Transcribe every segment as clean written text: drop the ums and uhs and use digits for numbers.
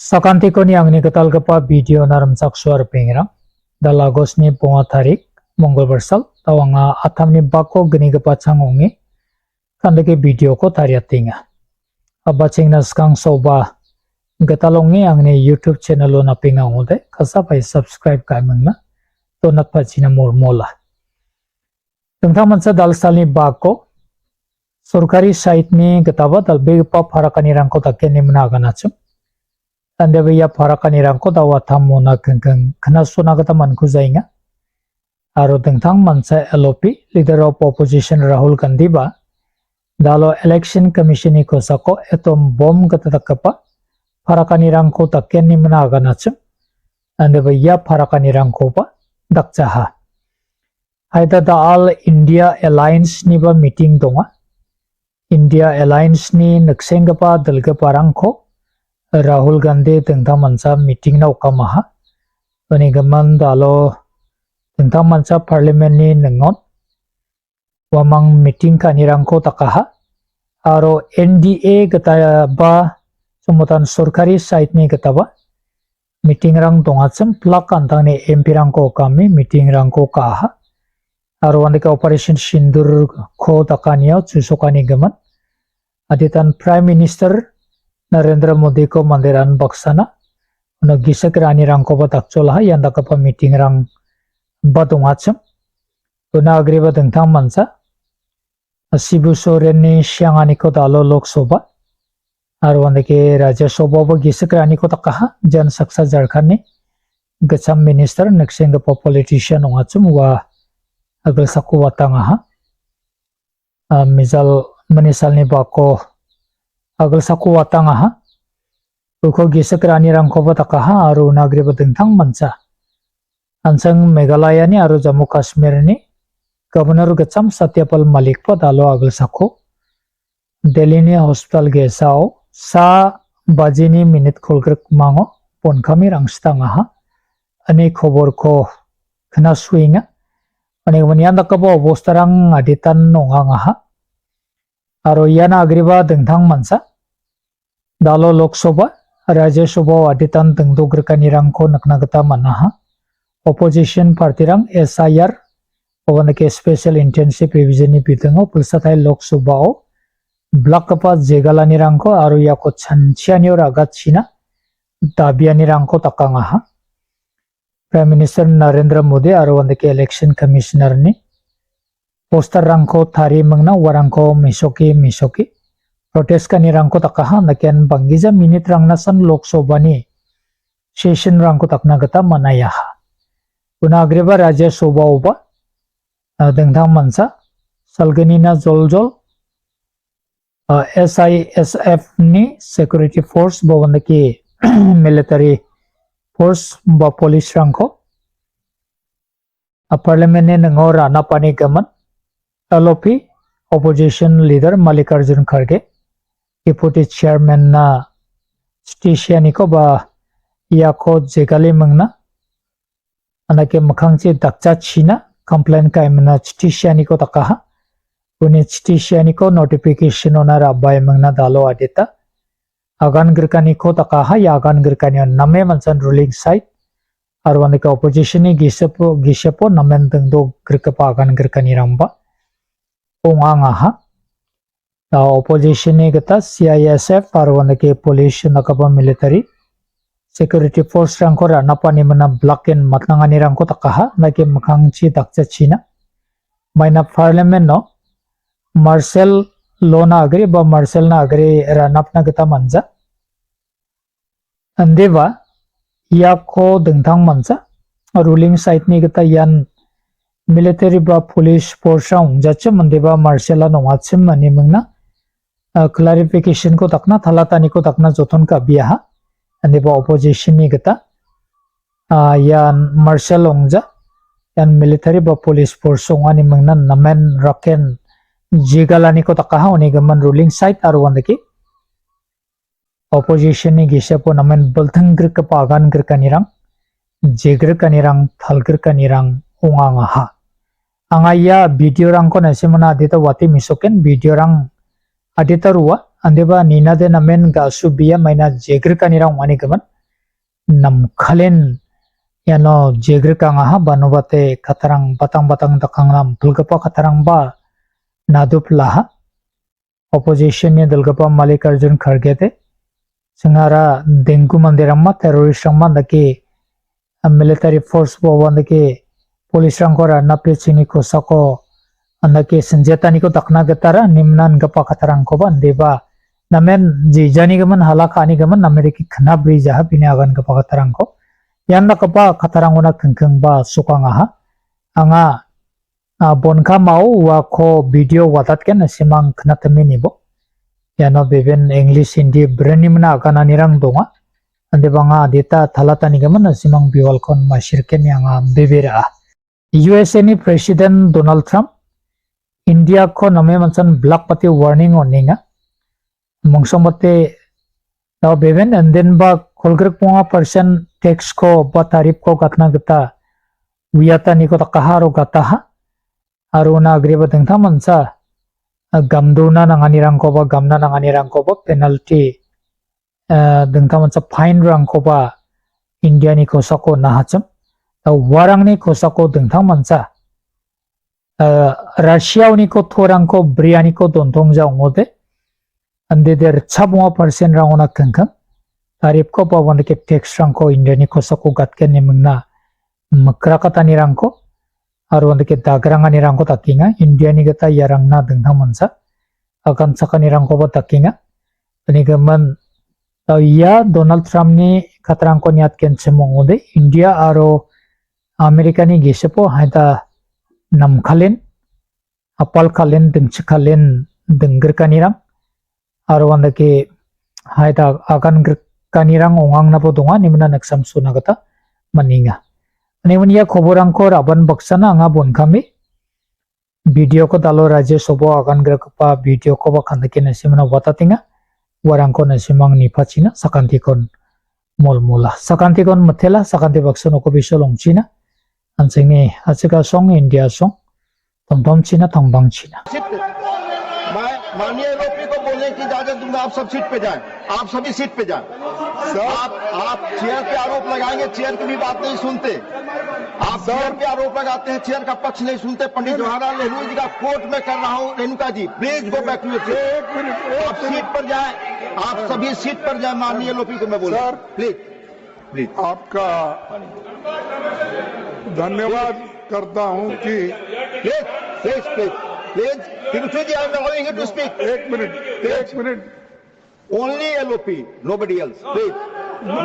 Sakantikoni angni ketalgapa video naramsak suar pengira dalagosni ponga tarik Mongolbar sal tawanga athamni bako gni gapa changongi kandake video ko tariatinga abachingna skang soba gatalongi angni YouTube channel na pinga ngode kasapai subscribe kaimangna to nakpachina mormola tengthang mansa dalsalni bako सरकारी site में गतावा दलबे पा फराकानी रंग को तके निम्ना गनाचुम तंदे भैया फराकानी रंग को दावा था मोना कंकं खना सुना गता मन को जाएगा आरो दंगथांग मनसा LOP leader of opposition Rahul Gandhi बा दालो इलेक्शन कमीशन को सको एतोम बम गता तकपा फराकानी रंग को तके निम्ना गनाचुम तंदे भैया फराकानी रंग को पा दक्चाहा हाइदा द ऑल इंडिया अलायंस निबा मीटिंग दोंगा इंडिया अलायंस नि नक्सेंगपा दलगपारांखो राहुल गांधी तंगथा मनसा मीटिंग ना उकामाहा तनि गमन दालो तंगथा मनसा पार्लियामेंट नि नंगन वामंग मीटिंग कानिरांखो तकाहा आरो एनडीए गताबा समुतान सरकारी साइट नि गताबा मीटिंग रंग दोंगाचम प्लक अंतांनि एमपी रंगको कामी मीटिंग रंगको काहा आरो वानके ऑपरेशन सिंदूर को तकानियाव चुसोकानी गमन अदितान प्राइम मिनिस्टर नरेंद्र मोदी को मंदिरान बक्साना उन गिसक रानी रंग को बतकचोला यांदा कपा मीटिंग रंग बदुंगाचम उना अग्रीबा दंथां मनसा शिबु सोरेननि सियांगानी को दालो लोकसभा आरो वानके राज्यसभा बो गिसक रानी को तकाहा जन सक्सा झारखंड गचम मिनिस्टर नक्सेंग पॉलिटिशियन उंगाचम वा अगल साको वातांगा मिजाल मनीसालनि बाको अगल साको वातांगा उखो गिसक रानी रंगको बताकाहा आरो नागरिक दंथां मनसा अंसंग मेघालयनि आरो जम्मू काश्मीरनि गवर्नर गचम सत्यपाल मलिक प दालो अगल साको दिल्लीनि हॉस्पिटल गेसाव सा बाजिनि मिनिट खोलग्रक मांगो पनखामि रांस्तांगा अनि खबर को खोनासुइङा अनेक मनियान दकबो अबस्थारां आदितान नङाङाहा आरो याना अग्रिबा दंथां मनसा दालो लोकसभा राज्यसभा आदितान दंदोग्रकानि रंगको नकनागता मनाहा ऑपोजिशन पार्टी रंग एसआईआर ओवनके स्पेशल इंटेंसिव रिविजन बिदंगो पुलसाथाय लोकसभाओ ब्लॉक कपा जेगालानि रंगको आरो याको छानछियानियो रागाचिना दाबियानि रंगको तकाङाहा प्राइम मिनिस्टर नरेंद्र मोदी आरो वंदके इलेक्शन कमिश्नर नि पोस्टर रंगको थारी मंगना वरंगको मिसोकी प्रोटेस्ट का निरंगको तकाहा नकेन बंगीजा मिनिट रंगना सन लोकसभा नि सेशन रंगको तकना गता मनाया उना अग्रेबा राज्यसभा ओबा दंथां मनसा सलगनिना जोलजोल एसआईएसएफ नि सिक्योरिटी फोर्स बवंदके मिलिटरी फोर्स बा पुलिस रंगको पार्लियामेंट ने नंगो राना पानी गमन एलओपी ऑपोजिशन लीडर मल्लिकार्जुन खड़गे डिप्टी चेयरमैन ना स्टेशियानिको बा याको जेगाली मंगना अनके मखांगचे दक्चा छिना कंप्लेन कायमना स्टेशियानिको तकाहा उनि स्टेशियानिको नोटिफिकेशन ओना राबाय मंगना दालो आदिता आगान गिरकानी को तकाहा या आगान गिरकानी नमे मनसन रूलिंग साइट और वनके ऑपोजिशन नि गिसेपो नमेन दंदो गिरकपा आगान गिरकानी रंबा ओंगाङाहा ऑपोजिशन नि गता सीआईएसएफ और वनके पुलिस नकबा मिलिटरी सिक्योरिटी फोर्स रंगको रानापानी मना ब्लॉक इन मतनाङानी रंगको तकाहा नके मखांगची दक्चा छिना माइना पार्लियामेंट नो मार्शल लोना अग्री बा मार्शल ना अग्री रानापना गता मंजा अंदेवा याको दंथां मनसा रूलिंग साइट नि गता यान मिलिटरी बा पुलिस फोर्स उंजाच मंदेबा मार्शल नङाचम मनि मंगना क्लैरिफिकेशन को तकना थलातानी को तकना जोथन का बिया अंदेबा ऑपोजिशन नि गता यान मार्शल उंजा यान मिलिटरी बा पुलिस फोर्स उंगानी मंगना नमेन रकेन जेगालानी को तकाहा उनि गमन रूलिंग साइट आरो वंदके ऑपोजिशन नि गिसेपो नमेन बलथंग्र का पागान ग्रकानिरां जेग्र कानिरां थालग्र कानिरां उंगाङाहा आंगाया वीडियो रंग को नसेमना आदिता वाति मिसोकेन वीडियो रंग आदिता रुवा अंदेबा नीना दे नमेन गासु बिया मैना जेग्र कानिरां वानि गमन namkhalin yano jegri kangaha banubate katarang batang dakanglam dulgapa katarang ba naduplaha opposition ni dulgapa Mallikarjun Kharge te singara dengu mandiramma terrorist ramma daki military force bo wandaki police rangkora napri chini ko sako andaki senjata ni ko takna getara nimnan gapa katarang ko ban deba namen jijani gaman halakani gaman ameriki khana brija ha bini agan gapa katarang ko yanna kapa katarang ona khengkheng ba sukangaha anga bonka mau wa ko video watat ken simang khna temi bo yano beben English Hindi brani mana agana nirang donga ande banga data thalatani gaman simang biwal kon masirken yang bebera USA ni President Donald Trump India ko name mansan black pati warning oninga mongsomote now beben and then ba kolgrek ponga percent tax ko ba tarif ko gatna gata wiyata ni ko takaharo gataha aruna agreba tengtha mansa gamduna nanganirang ko ba gamna nanganirang ko ba penalty dengtha mansa fine rang ko ba India ni ko sako nahacham warang ni ko sako dengtha mansa Russia ni ko thorang ko briani ko dontong ja ngode ande der 5% rang ona kengkang tarif ko ba wande ke tax rang ko India ni ko sako gatken ni mengna makrakata ni rang ko aru wande ke dagranga ni rang ko takinga India ni gata yarang na dengtha mansa akan saka ni rang ko ba takinga ani gaman ya Donald Trump ni katrang ko niat ken chemongode India aro America ni gisepo haida namkhalin apal khalen dengchikhalin dengger kanirang aro wanda ke haida agan kanirang ongang na podonga nimna naksam sunagata maninga ani ya khoborang ko raban baksana anga bon kami video ko dalo raje sobo agan grakpa video ko ba khandake nasimna watatinga warang ko nasimang nipachina sakantikon molmula sakantikon mathela sakanti baksono ko bisolong china ansengi achika song India song tomtom china tongbang china मैं माननीय LOP को बोलने की इजाजत दूंगा आप सब seat पे जाएं आप सभी सीट पे जाएं आप चेयर पे आरोप लगाएंगे चेयर की भी बात नहीं सुनते आप चेयर पे आरोप लगाते हैं चेयर का पक्ष नहीं सुनते पंडित जवाहरलाल नेहरू जी का कोर्ट में कर रहा हूं Renuka ji please go back to chair आप सीट पर जाएं आप सभी सीट पर जाएं माननीय एलओपी को मैं बोल रहा हूं प्लीज आपका धन्यवाद करता हूं कि please ji I am allowing you to speak एक minute only LOP nobody else please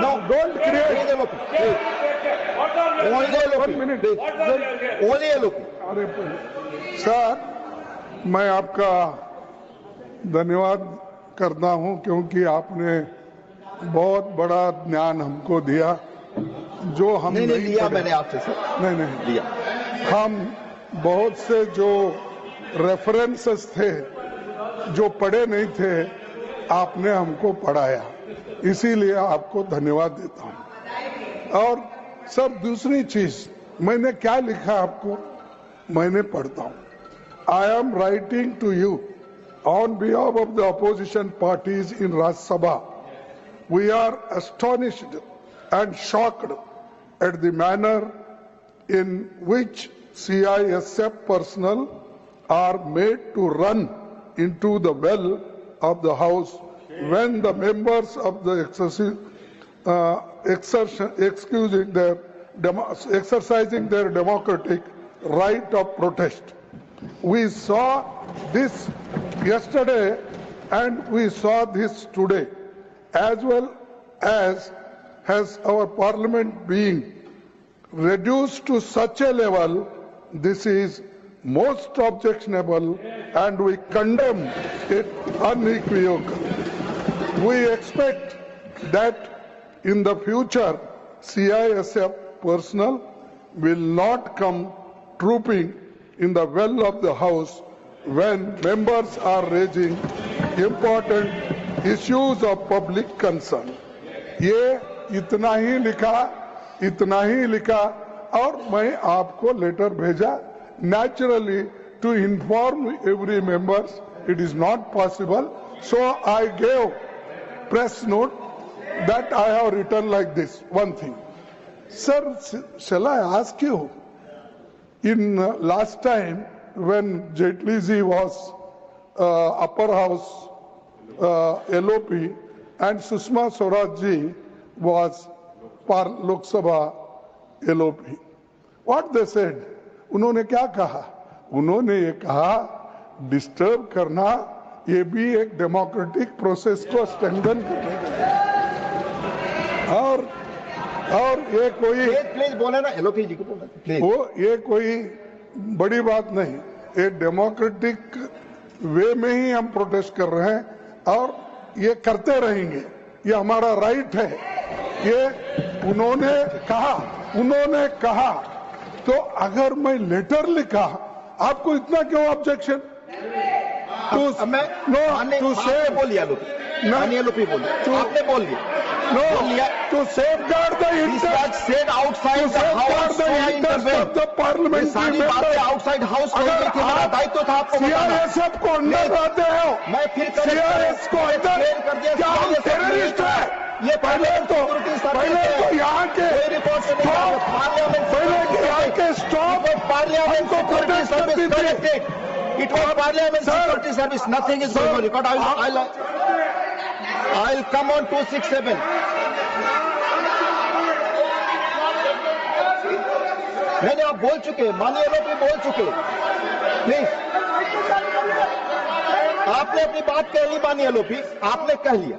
no don't create LOP only LOP only LOP अरे सर मैं आपका धन्यवाद करता हूं क्योंकि आपने बहुत बड़ा ज्ञान हमको दिया जो हम नहीं लिया मैंने आपसे सर नहीं लिया हम बहुत से जो रेफरेंसेस थे जो पढ़े नहीं थे आपने हमको पढ़ाया इसीलिए आपको धन्यवाद देता हूं और सर दूसरी चीज मैंने क्या लिखा आपको मैंने पढ़ता हूं I am writing to you on behalf of the opposition parties in Rajya Sabha we are astonished and shocked at the manner in which CISF personnel are made to run into the well of the House when the members of the exercising their democratic right of protest. We saw this yesterday and we saw this today, as well as has our parliament being reduced to such a level. This is most objectionable and we condemn it unequivocally. We expect that in the future CISF personnel will not come trooping in the well of the House when members are raising important issues of public concern. ये इतना ही लिखा और मैं आपको letter भेजा naturally to inform every members it is not possible, so I gave press note that I have written like this, one thing. Sir, shall I ask you, in last time when Jaitley ji was upper house LOP and Sushma Swaraj ji was Lok Sabha LOP, what they said, उन्होंने क्या कहा? उन्होंने ये कहा disturb करना ये भी एक डेमोक्रेटिक प्रोसेस को स्ट्रेंथन करने का है। और ये कोई प्लीज बोले ना, एलओपी जी को बोले वो ये कोई बड़ी बात नहीं, ये डेमोक्रेटिक वे में ही हम प्रोटेस्ट कर रहे हैं और ये करते रहेंगे, ये हमारा राइट है। ये उन्होंने कहा तो अगर मैं लेटर लिखा, आपको इतना क्यों ऑब्जेक्शन? टू सेव बोलिए एलओपी बोलिए, आपने बोल दिया to safeguard the interest said outside the house of the parliament. सारी बातें आउटसाइड हाउस को हुई थी, मेरा दायित्व था आपको बताना। CRSF को अंदर लाते हो, मैं फिर CRS को अंदर क्या हम टेररिस्ट है? ये पहले तो यहाँ के stop parliament security service corrected, it was parliament security service, nothing is going on record. I'll come on 267. नहीं आप बोल चुके, माननीय एलओपी बोल चुके, प्लीज आपने अपनी बात कह ली। माननीय एलओपी आपने कह लिया।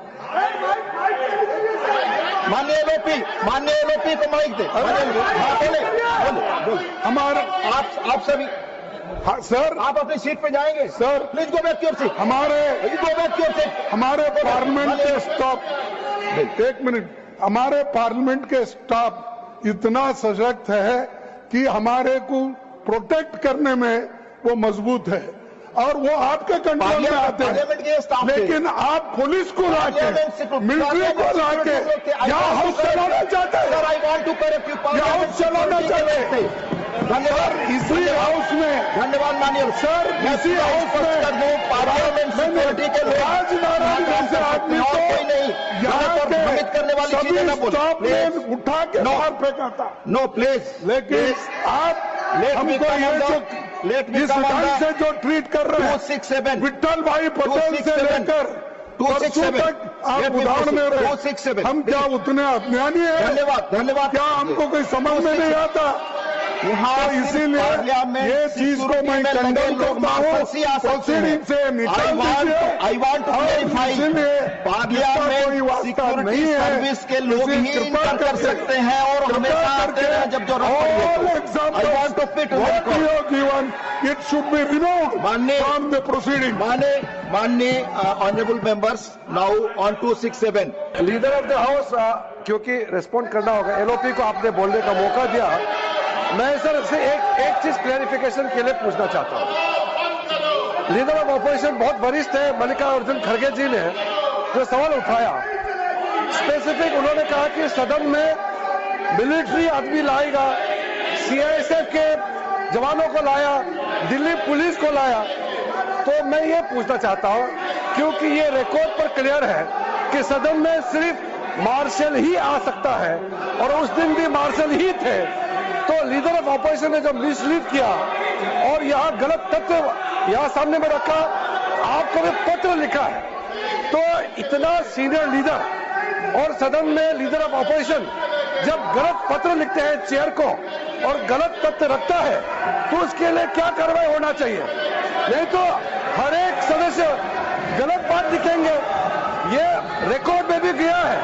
माननीय एलओपी को माइक दे। बोले हमारे आप सभी सर, आप अपनी सीट पे जाएंगे sir. Please go back your seat. हमारे पार्लियामेंट के स्टाफ, एक मिनट, हमारे पार्लियामेंट के स्टाफ इतना सशक्त है कि हमारे को प्रोटेक्ट करने में वो मजबूत है और वो आपके कंट्रोल में आते हैं। लेकिन आप पुलिस को लाके, मिलिट्री को लाके यहाँ हाउस चलाना चाहते हैं, यहाँ हाउस चलाना चाहते हैं। धन्यवाद। इसी हाउस में, धन्यवाद माननीय सर, इसी हाउस में पार्लियामेंट सिक्योरिटी के राजनारायण जैसे आदमी को कोई नहीं यहाँ भ्रमित करने वाली चीजें ना बोले। उठा के बाहर फेंका था। नो प्लीज, लेकिन आप हमको ये जो इस ढंग से जो ट्रीट कर रहे हैं, 267 विट्ठल भाई पटेल से लेकर 267 तक आप उदाहरण दे रहे हैं। हम क्या उतने अज्ञानी हैं? धन्यवाद। क्या हमको कोई समझ में नहीं आता? तो इसीलिए ये चीज को मैं कंडम करता हूँ, प्रोसीडिंग से निकाल दीजिए। I want to clarify, parliament security service के लोग ही इंटर कर सकते हैं और हमेशा आते हैं जब जरूरत I want to fit given it should be removed from the proceeding. माननीय honourable members, now on 267। Leader of the house, क्योंकि रिस्पॉन्ड करना होगा, एलओपी को आपने बोलने का मौका दिया। मैं सर से एक चीज क्लैरिफिकेशन के लिए पूछना चाहता हूं। लीडर ऑफ ऑपोजिशन बहुत वरिष्ठ है, मल्लिकार्जुन खड़गे जी ने जो सवाल उठाया, स्पेसिफिक उन्होंने कहा कि सदन में मिलिट्री आदमी लाएगा, सीआईएसएफ के जवानों को लाया, दिल्ली पुलिस को लाया। तो मैं ये पूछना चाहता हूं, क्योंकि ये रिकॉर्ड पर क्लियर है कि सदन में सिर्फ मार्शल ही आ सकता है और उस दिन भी मार्शल ही थे। तो लीडर ऑफ ऑपोजिशन ने जो मिसलीड किया और यहाँ गलत तथ्य यहाँ सामने में रखा, आपको भी पत्र लिखा है, तो इतना सीनियर लीडर और सदन में लीडर ऑफ ऑपोजिशन जब गलत पत्र लिखते हैं चेयर को और गलत तथ्य रखता है, तो उसके लिए क्या कार्रवाई होना चाहिए? नहीं तो हर एक सदस्य गलत बात लिखेंगे। ये रिकॉर्ड में भी गया है।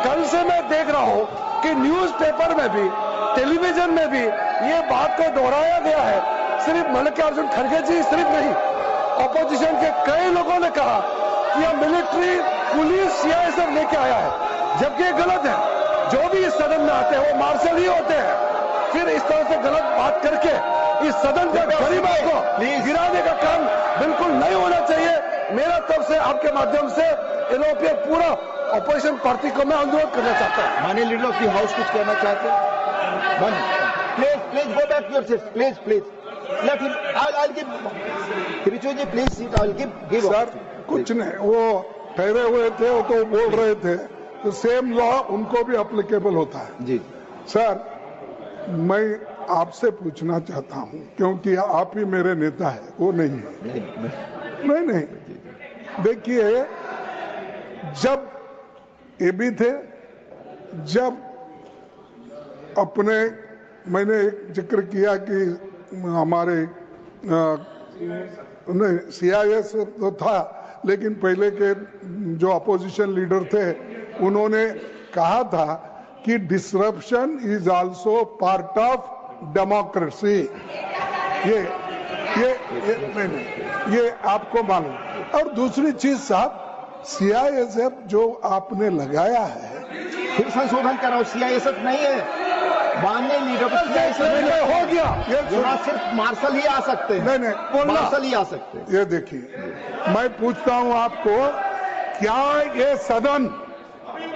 कल से मैं देख रहा हूं कि न्यूज़पेपर में भी, टेलीविजन में भी ये बात को दोहराया गया है। सिर्फ मल्लिकार्जुन खड़गे जी सिर्फ नहीं, ऑपोजिशन के कई लोगों ने कहा कि यह मिलिट्री पुलिस सीआईएसएफ लेके आया है, जबकि गलत है। जो भी इस सदन में आते हैं वो मार्शल ही होते हैं। फिर इस तरह से गलत बात करके इस सदन के गरीबों को गिराने का काम बिल्कुल नहीं होना चाहिए। मेरा तरफ से आपके माध्यम से एलओपी पूरा ऑपोजिशन पार्टी को मैं अनुरोध करना चाहता हूं। माननीय लीडर ऑफ द हाउस कुछ कहना चाहते हैं? Please go back to your seat. Please. Let him. I'll give. Kirichu ji, please sit. I'll give. Sir, कुछ नहीं, वो ठहरे हुए थे, वो तो बोल रहे थे, तो सेम लॉ उनको भी एप्लीकेबल होता है। जी सर, मैं आपसे पूछना चाहता हूं, क्योंकि आप ही मेरे नेता है, वो नहीं है। नहीं, देखिए, जब ये भी थे, जब अपने मैंने एक जिक्र किया कि हमारे नहीं CIS तो था, लेकिन पहले के जो अपोजिशन लीडर थे उन्होंने कहा था कि disruption is also part of democracy. ये आपको मालूम। और दूसरी चीज साहब, CISF जो आपने लगाया है, फिर संशोधन कराओ, CISF नहीं है, माननीय लीडर को हो गया। यहाँ सिर्फ मार्शल ही आ सकते हैं। नहीं, मार्शल ही आ सकते हैं। ये देखिए, मैं पूछता हूं आपको, क्या ये सदन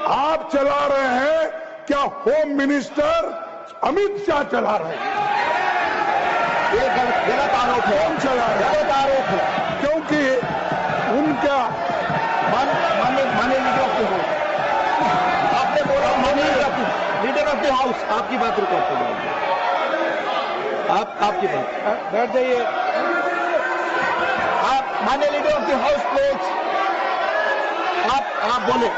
आप चला रहे हैं, क्या होम मिनिस्टर अमित शाह चला रहे हैं? ये गलत आरोप है। कौन चला रहे हैं? गलत आरोप है, क्योंकि उनका माननीय लीडर ऑफ द हाउस, आपने बोला माननीय लीडर ऑफ द हाउस, आपकी बात रिकॉर्ड कर जाएगी। आपकी बात बैठ जाइए। आप माननीय leader of the house please, आप बोले।